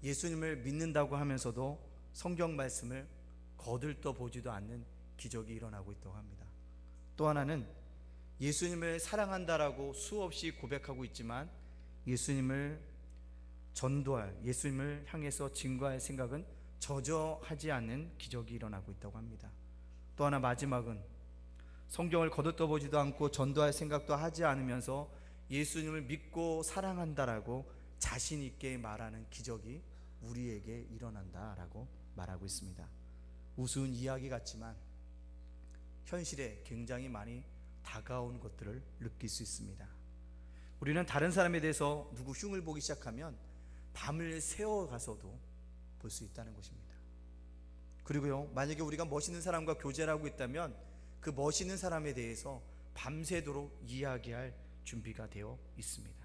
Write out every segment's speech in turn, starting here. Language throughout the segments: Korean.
예수님을 믿는다고 하면서도 성경 말씀을 거들떠 보지도 않는 기적이 일어나고 있다고 합니다. 또 하나는 예수님을 사랑한다라고 수없이 고백하고 있지만 예수님을 전도할, 예수님을 향해서 증거할 생각은 저저 하지 않는 기적이 일어나고 있다고 합니다. 또 하나 마지막은 성경을 거듭떠 보지도 않고 전도할 생각도 하지 않으면서 예수님을 믿고 사랑한다라고 자신 있게 말하는 기적이 우리에게 일어난다라고 말하고 있습니다. 우스운 이야기 같지만 현실에 굉장히 많이 다가온 것들을 느낄 수 있습니다. 우리는 다른 사람에 대해서 누구 흉을 보기 시작하면 밤을 새워 가서도 볼 수 있다는 것입니다. 그리고요, 만약에 우리가 멋있는 사람과 교제를 하고 있다면 그 멋있는 사람에 대해서 밤새도록 이야기할 준비가 되어 있습니다.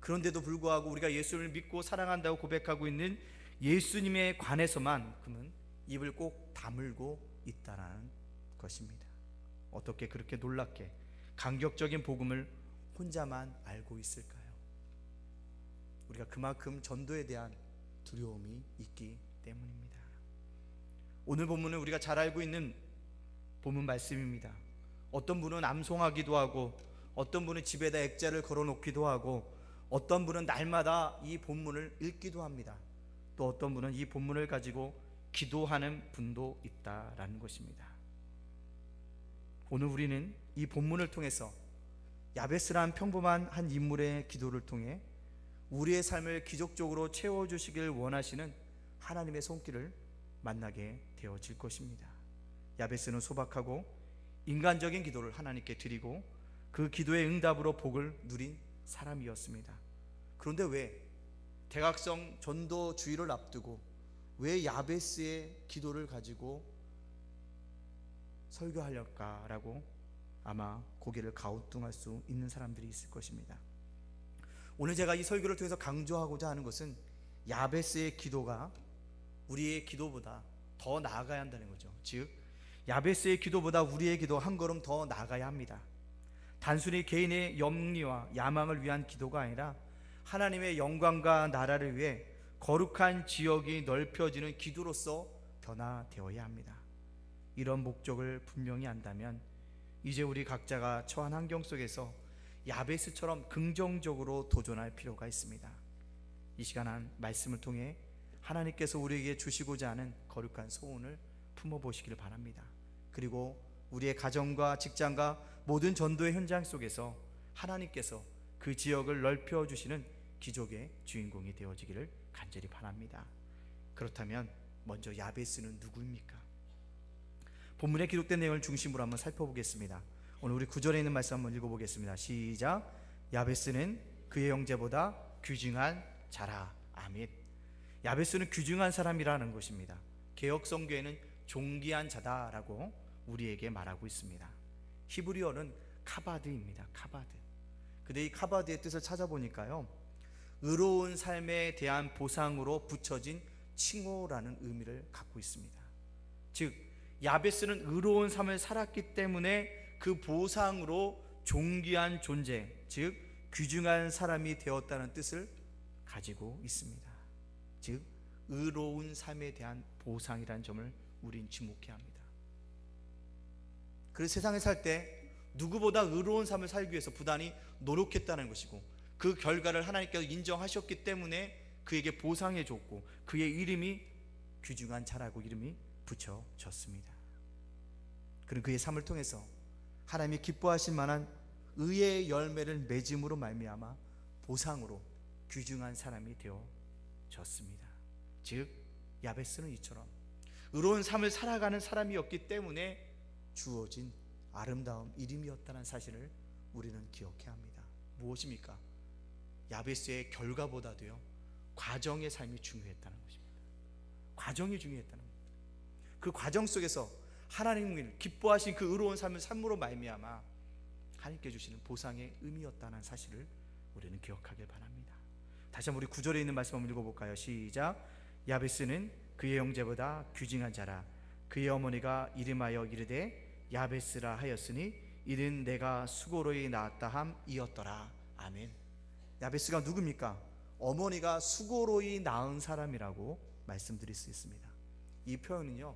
그런데도 불구하고 우리가 예수를 믿고 사랑한다고 고백하고 있는 예수님에 관해서만큼은 입을 꼭 다물고 있다라는 것입니다. 어떻게 그렇게 놀랍게 감격적인 복음을 혼자만 알고 있을까요? 우리가 그만큼 전도에 대한 두려움이 있기 때문입니다. 오늘 본문은 우리가 잘 알고 있는 본문 말씀입니다. 어떤 분은 암송하기도 하고, 어떤 분은 집에다 액자를 걸어놓기도 하고, 어떤 분은 날마다 이 본문을 읽기도 합니다. 또 어떤 분은 이 본문을 가지고 기도하는 분도 있다라는 것입니다. 오늘 우리는 이 본문을 통해서 야베스라는 평범한 한 인물의 기도를 통해 우리의 삶을 기적적으로 채워주시길 원하시는 하나님의 손길을 만나게 되어질 것입니다. 야베스는 소박하고 인간적인 기도를 하나님께 드리고 그 기도의 응답으로 복을 누린 사람이었습니다. 그런데 왜 대각성 전도주의를 앞두고 왜 야베스의 기도를 가지고 설교하려까라고 아마 고개를 갸우뚱할 수 있는 사람들이 있을 것입니다. 오늘 제가 이 설교를 통해서 강조하고자 하는 것은 야베스의 기도가 우리의 기도보다 더 나아가야 한다는 거죠. 즉 야베스의 기도보다 우리의 기도 한 걸음 더 나아가야 합니다. 단순히 개인의 염려와 야망을 위한 기도가 아니라 하나님의 영광과 나라를 위해 거룩한 지역이 넓혀지는 기도로서 변화되어야 합니다. 이런 목적을 분명히 안다면 이제 우리 각자가 처한 환경 속에서 야베스처럼 긍정적으로 도전할 필요가 있습니다. 이 시간 한 말씀을 통해 하나님께서 우리에게 주시고자 하는 거룩한 소원을 품어보시기를 바랍니다. 그리고 우리의 가정과 직장과 모든 전도의 현장 속에서 하나님께서 그 지역을 넓혀주시는 기적의 주인공이 되어지기를 간절히 바랍니다. 그렇다면 먼저 야베스는 누구입니까? 본문에 기록된 내용을 중심으로 한번 살펴보겠습니다. 오늘 우리 9절에 있는 말씀 한번 읽어보겠습니다. 시작. 야베스는 그의 형제보다 귀중한 자라. 아멘. 야베스는 귀중한 사람이라는 것입니다. 개역 성경에는 존귀한 자다라고 우리에게 말하고 있습니다. 히브리어는 카바드입니다. 카바드. 근데 이 카바드의 뜻을 찾아보니까요, 의로운 삶에 대한 보상으로 붙여진 칭호라는 의미를 갖고 있습니다. 즉 야베스는 의로운 삶을 살았기 때문에 그 보상으로 존귀한 존재, 즉 귀중한 사람이 되었다는 뜻을 가지고 있습니다. 즉 의로운 삶에 대한 보상이라는 점을 우린 주목해야 합니다. 그래서 세상에 살 때 누구보다 의로운 삶을 살기 위해서 부단히 노력했다는 것이고, 그 결과를 하나님께서 인정하셨기 때문에 그에게 보상해 줬고 그의 이름이 귀중한 자라고 이름이 붙여졌습니다. 그런 그의 삶을 통해서 하나님이 기뻐하실 만한 의의 열매를 맺음으로 말미암아 보상으로 귀중한 사람이 되어졌습니다. 즉 야베스는 이처럼 의로운 삶을 살아가는 사람이었기 때문에 주어진 아름다운 이름이었다는 사실을 우리는 기억해야 합니다. 무엇입니까? 야베스의 결과보다도요, 과정의 삶이 중요했다는 것입니다. 과정이 중요했다는 겁니다. 그 과정 속에서 하나님을 기뻐하신 그 의로운 삶을 삶으로 말미암아 하나님께 주시는 보상의 의미였다는 사실을 우리는 기억하길 바랍니다. 다시 한번 우리 9절에 있는 말씀 한번 읽어볼까요? 시작. 야베스는 그의 형제보다 귀중한 자라. 그의 어머니가 이름하여 이르되 야베스라 하였으니 이는 내가 수고로이 낳았다 함이었더라. 아멘. 야베스가 누굽니까? 어머니가 수고로이 낳은 사람이라고 말씀드릴 수 있습니다. 이 표현은요,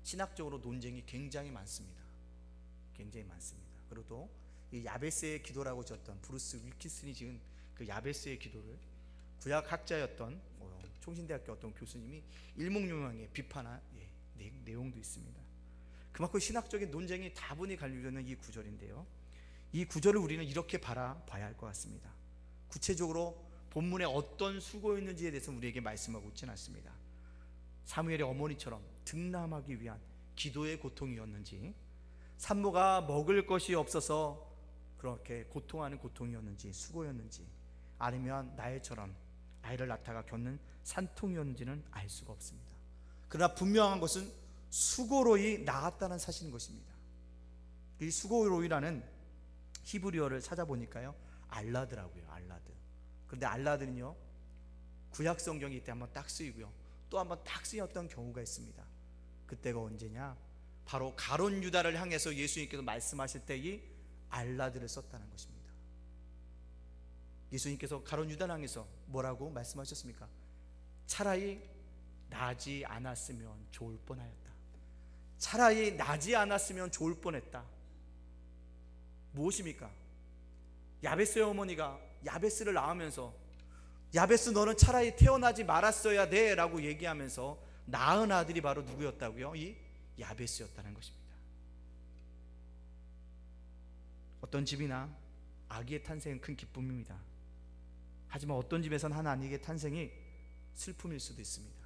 신학적으로 논쟁이 굉장히 많습니다. 굉장히 많습니다. 그리고 또 이 야베스의 기도라고 졌던 브루스 윌키슨이 지은 그 야베스의 기도를 구약학자였던 총신대학교 어떤 교수님이 일목요명에 비판한 내용도 있습니다. 그만큼 신학적인 논쟁이 다분히 갈리는 이 구절인데요, 이 구절을 우리는 이렇게 바라봐야 할 것 같습니다. 구체적으로 본문에 어떤 수고였는지에 대해서 우리에게 말씀하고 있지는 않습니다. 사무엘의 어머니처럼 득남하기 위한 기도의 고통이었는지, 산모가 먹을 것이 없어서 그렇게 고통하는 고통이었는지 수고였는지, 아니면 나일처럼 아이를 낳다가 겪는 산통이었는지는 알 수가 없습니다. 그러나 분명한 것은 수고로이 낳았다는 사실인 것입니다. 이 수고로이라는 히브리어를 찾아보니까요, 알라드라고요. 알라드. 그런데 알라드는요, 구약 성경이 이때 한번 딱 쓰이고요, 또 한번 딱 쓰였던 경우가 있습니다. 그때가 언제냐? 바로 가룟 유다를 향해서 예수님께서 말씀하실 때 이 알라드를 썼다는 것입니다. 예수님께서 가룟 유다를 향해서 뭐라고 말씀하셨습니까? 차라리 나지 않았으면 좋을 뻔하였다. 차라리 나지 않았으면 좋을 뻔했다. 무엇입니까? 야베스의 어머니가 야베스를 낳으면서, 야베스 너는 차라리 태어나지 말았어야 돼 라고 얘기하면서 낳은 아들이 바로 누구였다고요? 이 야베스였다는 것입니다. 어떤 집이나 아기의 탄생은 큰 기쁨입니다. 하지만 어떤 집에선 한 아기의 탄생이 슬픔일 수도 있습니다.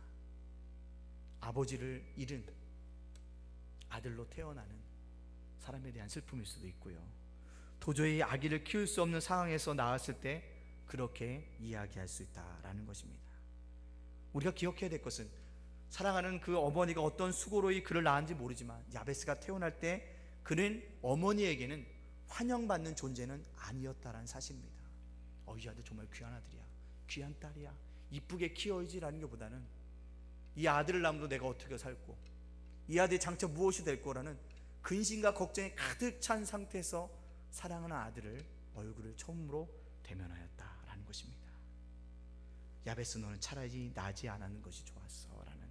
아버지를 잃은 아들로 태어나는 사람에 대한 슬픔일 수도 있고요, 도저히 아기를 키울 수 없는 상황에서 나왔을 때 그렇게 이야기할 수 있다라는 것입니다. 우리가 기억해야 될 것은, 사랑하는 그 어머니가 어떤 수고로이 그를 낳았는지 모르지만 야베스가 태어날 때 그는 어머니에게는 환영받는 존재는 아니었다라는 사실입니다. 이 아들 정말 귀한 아들이야, 귀한 딸이야, 이쁘게 키워야지라는 것보다는 이 아들을 낳으면 내가 어떻게 살고, 이 아들이 장차 무엇이 될 거라는 근심과 걱정이 가득 찬 상태에서 사랑하는 아들을 얼굴을 처음으로 대면하였다라는 것입니다. 야베스 너는 차라리 나지 않았는 것이 좋았어 라는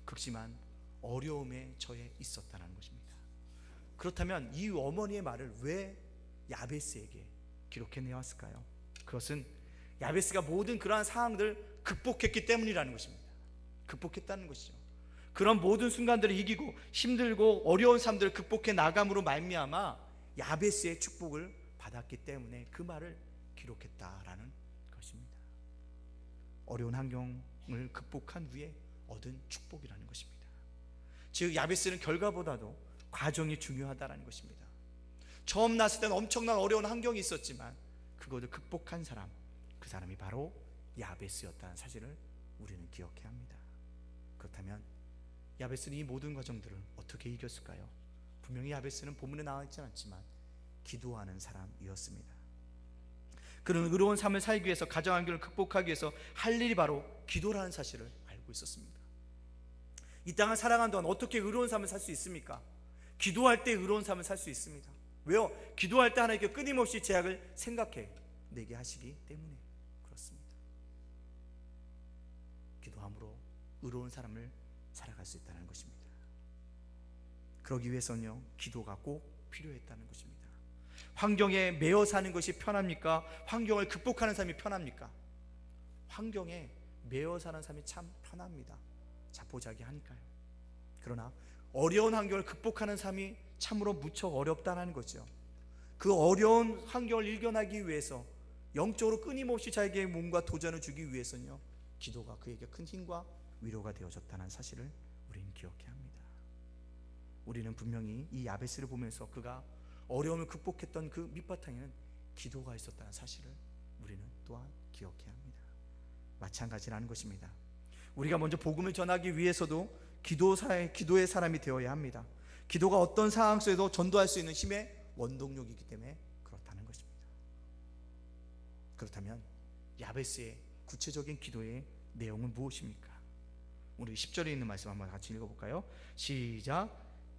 극심한 어려움에 처해 있었다는 것입니다. 그렇다면 이 어머니의 말을 왜 야베스에게 기록해내었을까요? 그것은 야베스가 모든 그러한 상황들을 극복했기 때문이라는 것입니다. 극복했다는 것이죠. 그런 모든 순간들을 이기고 힘들고 어려운 삶들을 극복해 나감으로 말미암아 야베스의 축복을 받았기 때문에 그 말을 기록했다라는 것입니다. 어려운 환경을 극복한 후에 얻은 축복이라는 것입니다. 즉 야베스는 결과보다도 과정이 중요하다는 것입니다. 처음 났을 때는 엄청난 어려운 환경이 있었지만 그것을 극복한 사람, 그 사람이 바로 야베스였다는 사실을 우리는 기억해야 합니다. 그렇다면 야베스는 이 모든 과정들을 어떻게 이겼을까요? 분명히 야베스는 본문에 나와 있지 않지만 기도하는 사람이었습니다. 그는 의로운 삶을 살기 위해서, 가정 환경을 극복하기 위해서 할 일이 바로 기도라는 사실을 알고 있었습니다. 이 땅을 살아가는 동안 어떻게 의로운 삶을 살 수 있습니까? 기도할 때 의로운 삶을 살 수 있습니다. 왜요? 기도할 때 하나님께 끊임없이 제약을 생각해 내게 하시기 때문에 그렇습니다. 기도함으로 의로운 삶을 살아갈 수 있다는 것입니다. 그러기 위해서는요, 기도가 꼭 필요했다는 것입니다. 환경에 매여 사는 것이 편합니까? 환경을 극복하는 삶이 편합니까? 환경에 매여 사는 삶이 참 편합니다. 자포자기하니까요. 그러나 어려운 환경을 극복하는 삶이 참으로 무척 어렵다는 거죠. 그 어려운 환경을 이겨나기 위해서 영적으로 끊임없이 자기의 몸과 도전을 주기 위해서는요, 기도가 그에게 큰 힘과 위로가 되어졌다는 사실을 우리는 기억해야 합니다. 우리는 분명히 이 야베스를 보면서 그가 어려움을 극복했던 그 밑바탕에는 기도가 있었다는 사실을 우리는 또한 기억해야 합니다. 마찬가지라는 것입니다. 우리가 먼저 복음을 전하기 위해서도 기도의 사람이 되어야 합니다. 기도가 어떤 상황 속에도 전도할 수 있는 힘의 원동력이기 때문에 그렇다는 것입니다. 그렇다면 야베스의 구체적인 기도의 내용은 무엇입니까? 우리 10절에 있는 말씀 한번 같이 읽어볼까요? 시작.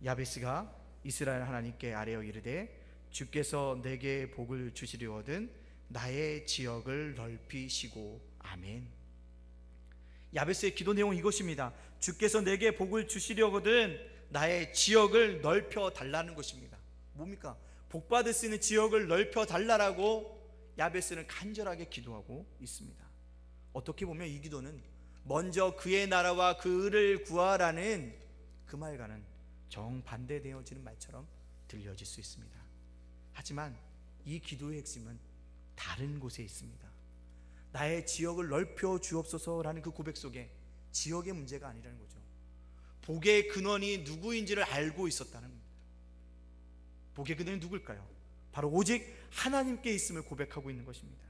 야베스가 이스라엘 하나님께 아뢰어 이르되 주께서 내게 복을 주시려거든 나의 지역을 넓히시고. 아멘. 야베스의 기도 내용은 이것입니다. 주께서 내게 복을 주시려거든 나의 지역을 넓혀 달라는 것입니다. 뭡니까? 복 받을 수 있는 지역을 넓혀 달라라고 야베스는 간절하게 기도하고 있습니다. 어떻게 보면 이 기도는 먼저 그의 나라와 그 의를 구하라는 그 말과는 정반대되어지는 말처럼 들려질 수 있습니다. 하지만 이 기도의 핵심은 다른 곳에 있습니다. 나의 지역을 넓혀 주옵소서라는 그 고백 속에 지역의 문제가 아니라는 거죠. 복의 근원이 누구인지를 알고 있었다는 겁니다. 복의 근원이 누굴까요? 바로 오직 하나님께 있음을 고백하고 있는 것입니다.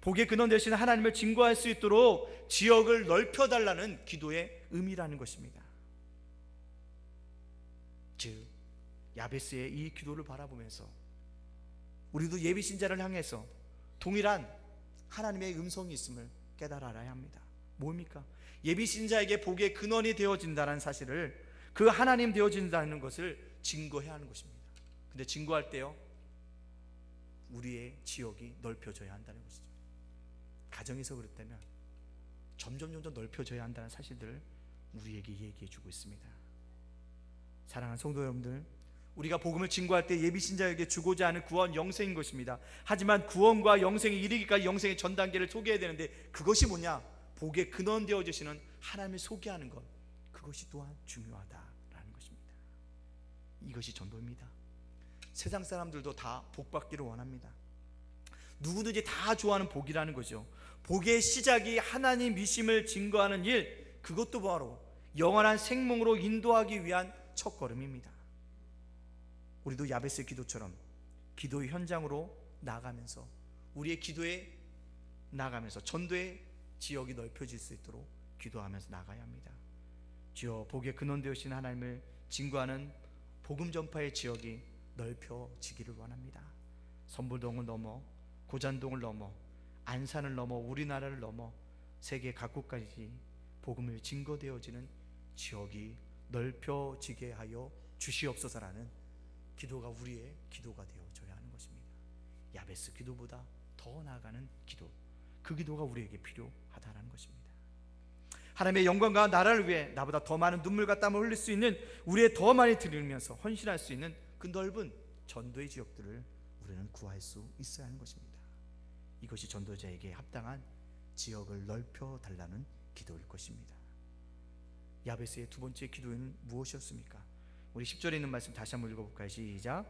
복의 근원 되시는 하나님을 증거할 수 있도록 지역을 넓혀달라는 기도의 의미라는 것입니다. 즉 야베스의 이 기도를 바라보면서 우리도 예비신자를 향해서 동일한 하나님의 음성이 있음을 깨달아 알아야 합니다. 뭡니까? 예비신자에게 복의 근원이 되어진다는 사실을, 그 하나님 되어진다는 것을 증거해야 하는 것입니다. 근데 증거할 때요, 우리의 지역이 넓혀져야 한다는 것이죠. 가정에서 그렇다면 점점 넓혀져야 한다는 사실들을 우리에게 얘기해 주고 있습니다. 사랑하는 성도 여러분들, 우리가 복음을 증거할 때 예비신자에게 주고자 하는 구원 영생인 것입니다. 하지만 구원과 영생에 이르기까지 영생의 전 단계를 소개해야 되는데, 그것이 뭐냐? 복의 근원 되어 주시는 하나님을 소개하는 것, 그것이 또한 중요하다라는 것입니다. 이것이 전도입니다. 세상 사람들도 다 복 받기를 원합니다. 누구든지 다 좋아하는 복이라는 거죠. 복의 시작이 하나님이심을 증거하는 일, 그것도 바로 영원한 생명으로 인도하기 위한 첫걸음입니다. 우리도 야베스의 기도처럼 기도의 현장으로 나가면서, 우리의 기도에 나가면서 전도의 지역이 넓혀질 수 있도록 기도하면서 나가야 합니다. 주여, 복의 근원 되시는 하나님을 증거하는 복음 전파의 지역이 넓혀지기를 원합니다. 선불동을 넘어 고잔동을 넘어 안산을 넘어 우리나라를 넘어 세계 각국까지 복음을 증거되어지는 지역이 넓혀지게 하여 주시옵소서라는 기도가 우리의 기도가 되어져야 하는 것입니다. 야베스 기도보다 더 나아가는 기도, 그 기도가 우리에게 필요하다는 것입니다. 하나님의 영광과 나라를 위해 나보다 더 많은 눈물과 땀을 흘릴 수 있는, 우리의 더 많이 들으면서 헌신할 수 있는 그 넓은 전도의 지역들을 우리는 구할 수 있어야 하는 것입니다. 이것이 전도자에게 합당한 지역을 넓혀 달라는 기도일 것입니다. 야베스의 두 번째 기도는 무엇이었습니까? 우리 10절에 있는 말씀 다시 한번 읽어볼까요? 시작.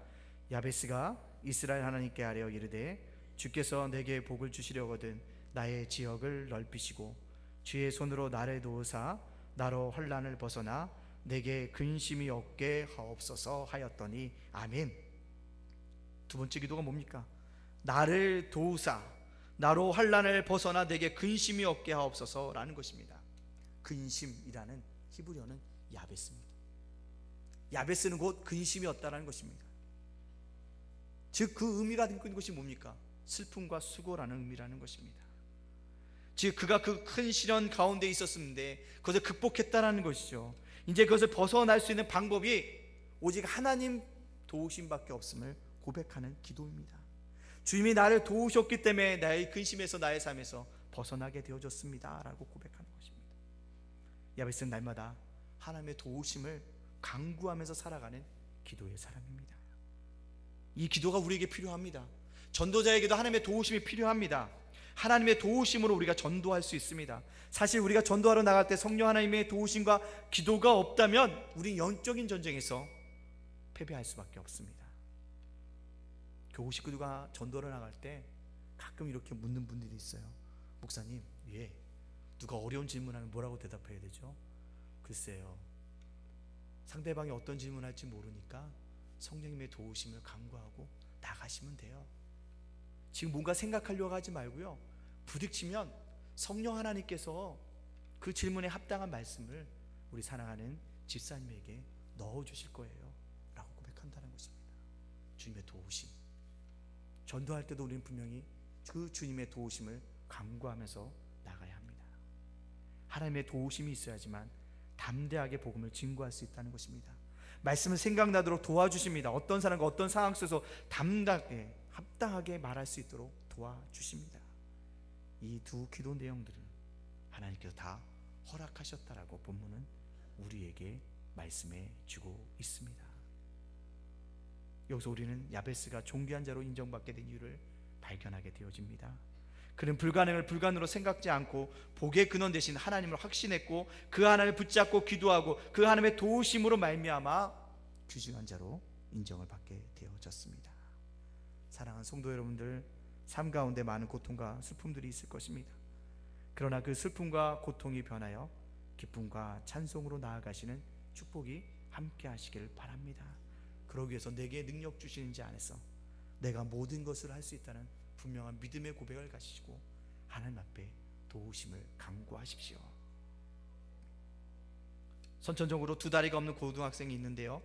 야베스가 이스라엘 하나님께 아뢰어 이르되 주께서 내게 복을 주시려거든 나의 지역을 넓히시고 주의 손으로 나를 도우사 나로 환난을 벗어나 내게 근심이 없게 하옵소서 하였더니. 아멘. 두 번째 기도가 뭡니까? 나를 도우사 나로 환난을 벗어나 내게 근심이 없게 하옵소서라는 것입니다. 근심이라는 히브리어는 야베스입니다. 야베스는 곧 근심이었다라는 것입니다. 즉 그 의미가 담고 있는 것이 뭡니까? 슬픔과 수고라는 의미라는 것입니다. 즉 그가 그 큰 시련 가운데 있었는데 그것을 극복했다라는 것이죠. 이제 그것을 벗어날 수 있는 방법이 오직 하나님 도우심밖에 없음을 고백하는 기도입니다. 주님이 나를 도우셨기 때문에 나의 근심에서 나의 삶에서 벗어나게 되어졌습니다 라고 고백하는 것입니다. 야베스는 날마다 하나님의 도우심을 간구하면서 살아가는 기도의 사람입니다. 이 기도가 우리에게 필요합니다. 전도자에게도 하나님의 도우심이 필요합니다. 하나님의 도우심으로 우리가 전도할 수 있습니다. 사실 우리가 전도하러 나갈 때 성령 하나님의 도우심과 기도가 없다면 우리는 영적인 전쟁에서 패배할 수밖에 없습니다. 교우 식구들과 전도하러 나갈 때 가끔 이렇게 묻는 분들이 있어요. 목사님, 누가 어려운 질문하면 뭐라고 대답해야 되죠? 글쎄요, 상대방이 어떤 질문할지 모르니까 성령님의 도우심을 간구하고 나가시면 돼요. 지금 뭔가 생각하려고 하지 말고요, 부딪히면 성령 하나님께서 그 질문에 합당한 말씀을 우리 사랑하는 집사님에게 넣어주실 거예요 라고 고백한다는 것입니다. 주님의 도우심, 전도할 때도 우리는 분명히 그 주님의 도우심을 간구하면서 나가야 합니다. 하나님의 도우심이 있어야지만 담대하게 복음을 증거할 수 있다는 것입니다. 말씀을 생각나도록 도와주십니다. 어떤 사람과 어떤 상황 속에서 담대하게 합당하게 말할 수 있도록 도와주십니다. 이 두 기도 내용들을 하나님께서 다 허락하셨다라고 본문은 우리에게 말씀해 주고 있습니다. 여기서 우리는 야베스가 존귀한 자로 인정받게 된 이유를 발견하게 되어집니다. 그는 불가능을 불가능으로 생각지 않고 복의 근원 되신 하나님을 확신했고 그 하나님을 붙잡고 기도하고 그 하나님의 도우심으로 말미암아 귀중한 자로 인정을 받게 되어졌습니다. 사랑하는 성도 여러분들, 삶 가운데 많은 고통과 슬픔들이 있을 것입니다. 그러나 그 슬픔과 고통이 변하여 기쁨과 찬송으로 나아가시는 축복이 함께 하시길 바랍니다. 그러기 위해서 내게 능력 주시는 자 안에서 내가 모든 것을 할 수 있다는 분명한 믿음의 고백을 가지시고 하나님 앞에 도우심을 간구하십시오. 선천적으로 두 다리가 없는 고등학생이 있는데요,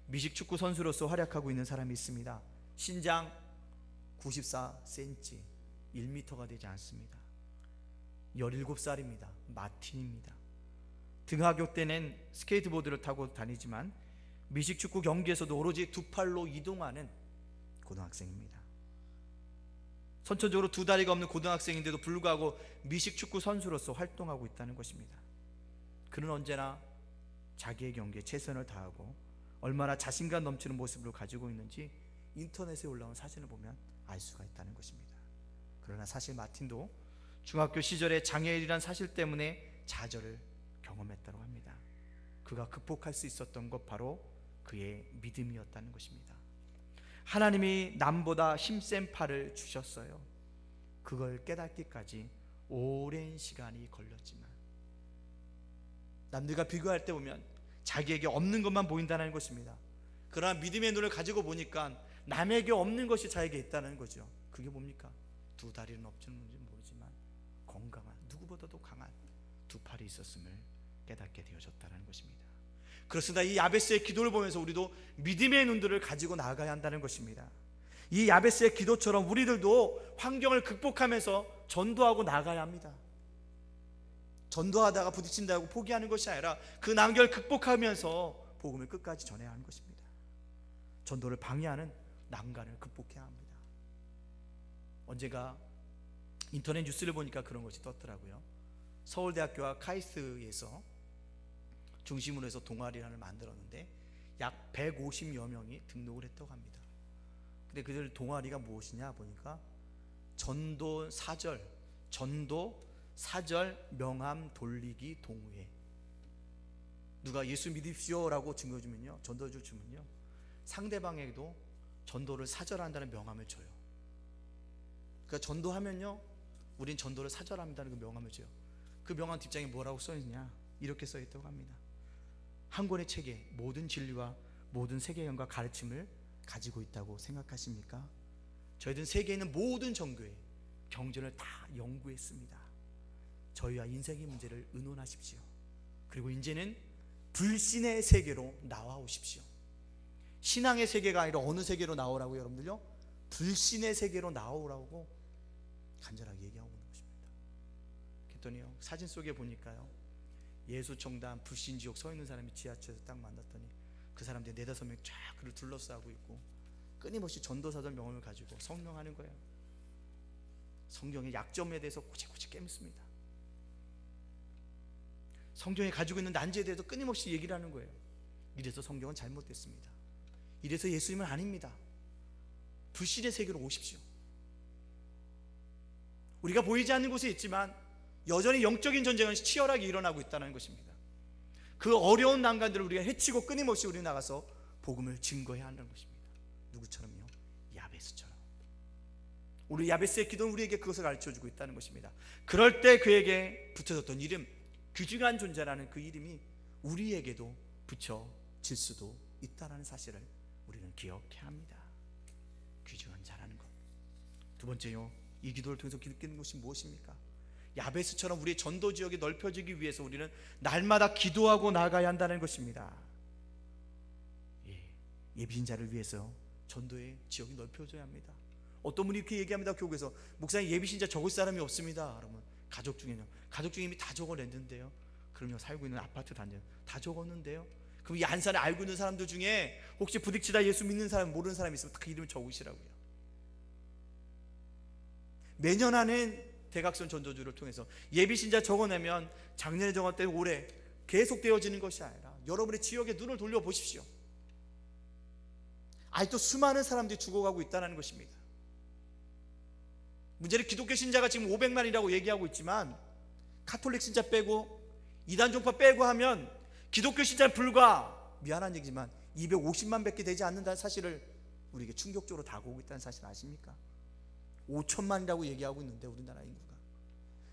미식축구 선수로서 활약하고 있는 사람이 있습니다. 신장 94cm, 1m가 되지 않습니다. 17살입니다. 마틴입니다. 등하교 때는 스케이트보드를 타고 다니지만 미식축구 경기에서도 오로지 두 팔로 이동하는 고등학생입니다. 선천적으로 두 다리가 없는 고등학생인데도 불구하고 미식축구 선수로서 활동하고 있다는 것입니다. 그는 언제나 자기의 경기에 최선을 다하고 얼마나 자신감 넘치는 모습을 가지고 있는지 인터넷에 올라온 사진을 보면 알 수가 있다는 것입니다. 그러나 사실 마틴도 중학교 시절에 장애인이란 사실 때문에 좌절을 경험했다고 합니다. 그가 극복할 수 있었던 것 바로 그의 믿음이었다는 것입니다. 하나님이 남보다 힘센 팔을 주셨어요. 그걸 깨닫기까지 오랜 시간이 걸렸지만 남들과 비교할 때 보면 자기에게 없는 것만 보인다는 것입니다. 그러나 믿음의 눈을 가지고 보니까 남에게 없는 것이 자기에게 있다는 거죠. 그게 뭡니까? 두 다리는 없는지 모르지만 건강한, 누구보다도 강한 두 팔이 있었음을 깨닫게 되어졌다는 것입니다. 그렇습니다. 이 야베스의 기도를 보면서 우리도 믿음의 눈들을 가지고 나아가야 한다는 것입니다. 이 야베스의 기도처럼 우리들도 환경을 극복하면서 전도하고 나가야 합니다. 전도하다가 부딪힌다고 포기하는 것이 아니라 그 난결을 극복하면서 복음을 끝까지 전해야 하는 것입니다. 전도를 방해하는 난간을 극복해야 합니다. 언젠가 인터넷 뉴스를 보니까 그런 것이 떴더라고요. 서울대학교와 카이스트에서 중심으로 해서 동아리를 만들었는데 약 150여 명이 등록을 했다고 합니다. 근데 그들 동아리가 무엇이냐 보니까 전도 사절 명함 돌리기 동호회. 누가 예수 믿으십시오라고 증거주면요, 전도를 주면요, 상대방에게도 전도를 사절한다는 명함을 줘요. 그러니까 전도하면요, 우린 전도를 사절합니다는 그 명함을 줘요. 그 명함 뒷장에 뭐라고 써있냐, 이렇게 써있다고 합니다. 한 권의 책에 모든 진리와 모든 세계관과 가르침을 가지고 있다고 생각하십니까? 저희들은 세계에 있는 모든 종교의 경전을 다 연구했습니다. 저희와 인생의 문제를 의논하십시오. 그리고 이제는 불신의 세계로 나와오십시오. 신앙의 세계가 아니라 어느 세계로 나오라고 여러분들요? 불신의 세계로 나오라고 간절하게 얘기하고 있는 것입니다. 그랬더니요, 사진 속에 보니까요, 예수청담 불신지옥 서 있는 사람이 지하철에서 딱 만났더니 그 사람들이 4-5명 쫙 그를 둘러싸고 있고 끊임없이 전도사절 명함을 가지고 성명하는 거예요. 성경의 약점에 대해서 고치고치 깨묻습니다. 성경이 가지고 있는 난제에 대해서 끊임없이 얘기를 하는 거예요. 이래서 성경은 잘못됐습니다. 이래서 예수님은 아닙니다. 불신의 세계로 오십시오. 우리가 보이지 않는 곳에 있지만 여전히 영적인 전쟁은 치열하게 일어나고 있다는 것입니다. 그 어려운 난간들을 우리가 헤치고 끊임없이 우리 나가서 복음을 증거해야 한다는 것입니다. 누구처럼요? 야베스처럼. 우리 야베스의 기도는 우리에게 그것을 가르쳐주고 있다는 것입니다. 그럴 때 그에게 붙여졌던 이름, 귀중한 존재라는 그 이름이 우리에게도 붙여질 수도 있다는 사실을 우리는 기억해야 합니다. 귀중한 자라는 것. 두 번째요, 이 기도를 통해서 느끼는 것이 무엇입니까? 야베스처럼 우리의 전도 지역이 넓혀지기 위해서 우리는 날마다 기도하고 나아가야 한다는 것입니다. 예비신자를 위해서 전도의 지역이 넓혀져야 합니다. 어떤 분이 이렇게 얘기합니다. 교회에서 목사님 예비신자 적을 사람이 없습니다. 그러면 가족 중에는 이미 다 적어냈는데요. 그러면 살고 있는 아파트 단지 다 적었는데요. 그럼 이 안산에 알고 있는 사람들 중에 혹시 부딪히다 예수 믿는 사람, 모르는 사람이 있으면 다 이름을 적으시라고요. 매년 하는 대각선 전도주를 통해서 예비신자 적어내면 작년에 적었던 올해 계속되어지는 것이 아니라 여러분의 지역에 눈을 돌려보십시오. 아직도 수많은 사람들이 죽어가고 있다는 것입니다. 문제는 기독교 신자가 지금 500만이라고 얘기하고 있지만 카톨릭 신자 빼고 이단 종파 빼고 하면 기독교 신자는 불과 미안한 얘기지만 250만 밖에 되지 않는다는 사실을 우리에게 충격적으로 다가오고 있다는 사실 아십니까? 5천만이라고 얘기하고 있는데 우리나라 인구가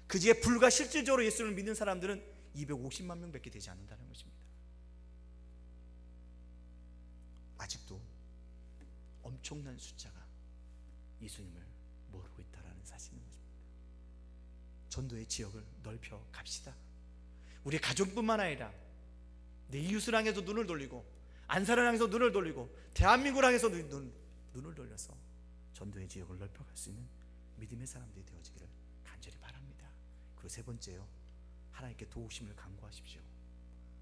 그중에 불과 실질적으로 예수를 믿는 사람들은 250만 명 밖에 되지 않는다는 것입니다. 아직도 엄청난 숫자가 예수님을 모르고 있다는 사실인 것입니다. 전도의 지역을 넓혀 갑시다. 우리 가족뿐만 아니라 내 이웃을 향해서 눈을 돌리고 안산을 향해서 눈을 돌리고 대한민국을 향해서 눈을 돌려서 전도의 지역을 넓혀갈 수 있는 믿음의 사람들이 되어지기를 간절히 바랍니다. 그리고 세 번째요, 하나님께 도우심을 간구하십시오.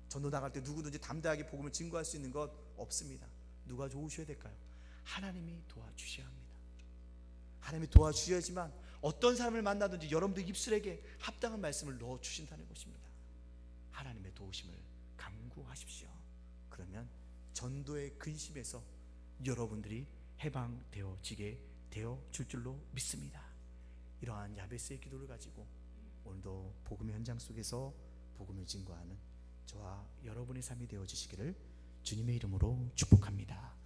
전도 나갈 때 누구든지 담대하게 복음을 증거할 수 있는 것 없습니다. 누가 도우셔야 될까요? 하나님이 도와주셔야 합니다. 하나님이 도와주셔야지만 어떤 사람을 만나든지 여러분들 입술에게 합당한 말씀을 넣어주신다는 것입니다. 하나님의 도우심을 간구하십시오. 그러면 전도의 근심에서 여러분들이 해방되어지게 되어줄 줄로 믿습니다. 이러한 야베스의 기도를 가지고 오늘도 복음의 현장 속에서 복음을 증거하는 저와 여러분의 삶이 되어지시기를 주님의 이름으로 축복합니다.